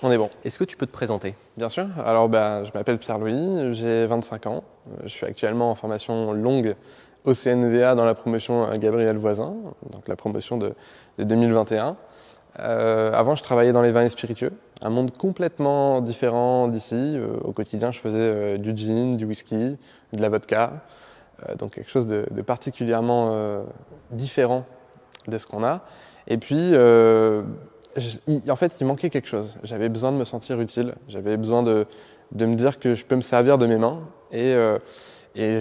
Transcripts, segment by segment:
On est bon. Est-ce que tu peux te présenter? Bien sûr. Alors, je m'appelle Pierre-Louis, j'ai 25 ans. Je suis actuellement en formation longue au CNVA dans la promotion Gabriel Voisin, donc la promotion de 2021. Avant, je travaillais dans les vins et spiritueux, un monde complètement différent d'ici. Au quotidien, je faisais du gin, du whisky, de la vodka, donc quelque chose de particulièrement différent de ce qu'on a. Et puis, en fait, il manquait quelque chose. J'avais besoin de me sentir utile. J'avais besoin de me dire que je peux me servir de mes mains. Et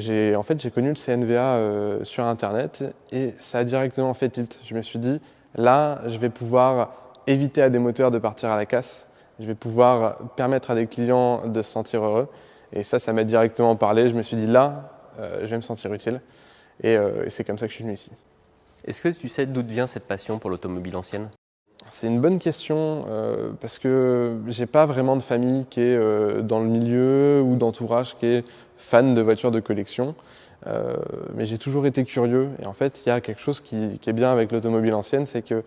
j'ai connu le CNVA sur Internet et ça a directement fait tilt. Je me suis dit, là, je vais pouvoir éviter à des moteurs de partir à la casse. Je vais pouvoir permettre à des clients de se sentir heureux. Et ça m'a directement parlé. Je me suis dit, là, je vais me sentir utile. Et c'est comme ça que je suis venu ici. Est-ce que tu sais d'où vient cette passion pour l'automobile ancienne? C'est une bonne question parce que j'ai pas vraiment de famille qui est dans le milieu ou d'entourage qui est fan de voitures de collection. Mais j'ai toujours été curieux et en fait il y a quelque chose qui est bien avec l'automobile ancienne, c'est que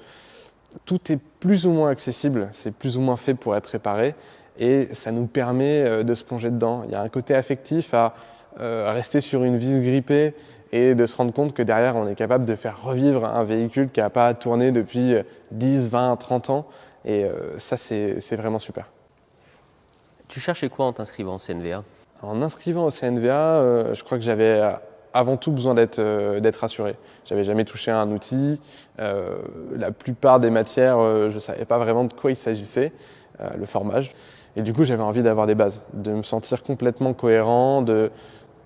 tout est plus ou moins accessible, c'est plus ou moins fait pour être réparé et ça nous permet de se plonger dedans. Il y a un côté affectif à rester sur une vis grippée et de se rendre compte que derrière on est capable de faire revivre un véhicule qui n'a pas tourné depuis 10, 20, 30 ans et ça c'est vraiment super. Tu cherchais quoi en t'inscrivant au CNVA? En inscrivant au CNVA, je crois que j'avais avant tout besoin d'être rassuré. J'avais jamais touché à un outil, la plupart des matières je ne savais pas vraiment de quoi il s'agissait, le formage. Et du coup j'avais envie d'avoir des bases, de me sentir complètement cohérent, de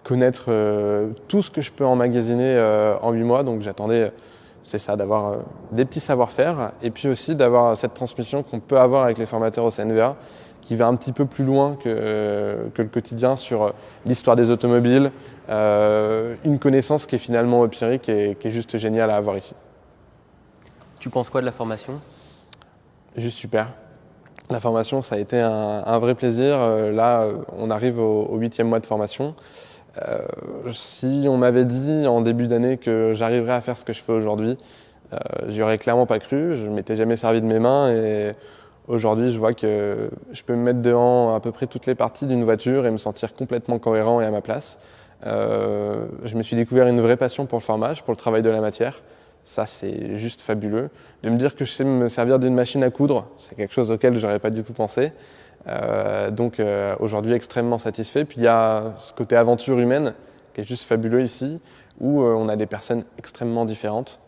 connaître tout ce que je peux emmagasiner en 8 mois. Donc j'attendais, c'est ça, d'avoir des petits savoir-faire et puis aussi d'avoir cette transmission qu'on peut avoir avec les formateurs au CNVA qui va un petit peu plus loin que le quotidien sur l'histoire des automobiles, une connaissance qui est finalement empirique et qui est juste géniale à avoir ici. Tu penses quoi de la formation? Juste super. La formation, ça a été un vrai plaisir. Là, on arrive au 8e mois de formation. Si on m'avait dit en début d'année que j'arriverais à faire ce que je fais aujourd'hui, j'y aurais clairement pas cru. Je ne m'étais jamais servi de mes mains et aujourd'hui je vois que je peux me mettre devant à peu près toutes les parties d'une voiture et me sentir complètement cohérent et à ma place. Je me suis découvert une vraie passion pour le formage, pour le travail de la matière. Ça, c'est juste fabuleux. De me dire que je sais me servir d'une machine à coudre, c'est quelque chose auquel je n'aurais pas du tout pensé. Donc aujourd'hui extrêmement satisfait. Puis il y a ce côté aventure humaine qui est juste fabuleux ici, où on a des personnes extrêmement différentes,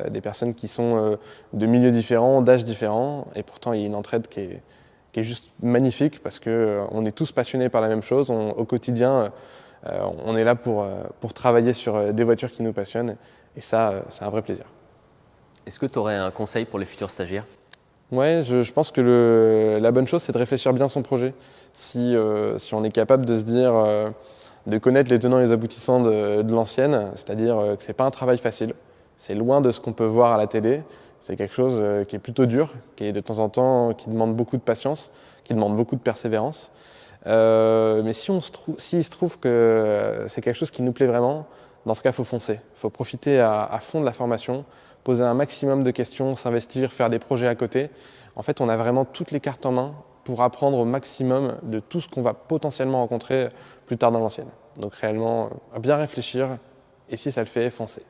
des personnes qui sont de milieux différents, d'âges différents, et pourtant il y a une entraide qui est juste magnifique parce qu'on est tous passionnés par la même chose. Au quotidien, on est là pour travailler sur des voitures qui nous passionnent, et ça, c'est un vrai plaisir. Est-ce que tu aurais un conseil pour les futurs stagiaires? Ouais, je pense que la bonne chose, c'est de réfléchir bien son projet. Si on est capable de se dire, de connaître les tenants et les aboutissants de l'ancienne, c'est-à-dire que c'est pas un travail facile, c'est loin de ce qu'on peut voir à la télé, c'est quelque chose qui est plutôt dur, qui est de temps en temps, qui demande beaucoup de patience, qui demande beaucoup de persévérance. Mais s'il se trouve que c'est quelque chose qui nous plaît vraiment, dans ce cas, il faut foncer. Il faut profiter à fond de la formation, poser un maximum de questions, s'investir, faire des projets à côté. En fait, on a vraiment toutes les cartes en main pour apprendre au maximum de tout ce qu'on va potentiellement rencontrer plus tard dans l'ancienne. Donc réellement, bien réfléchir et si ça le fait, foncer.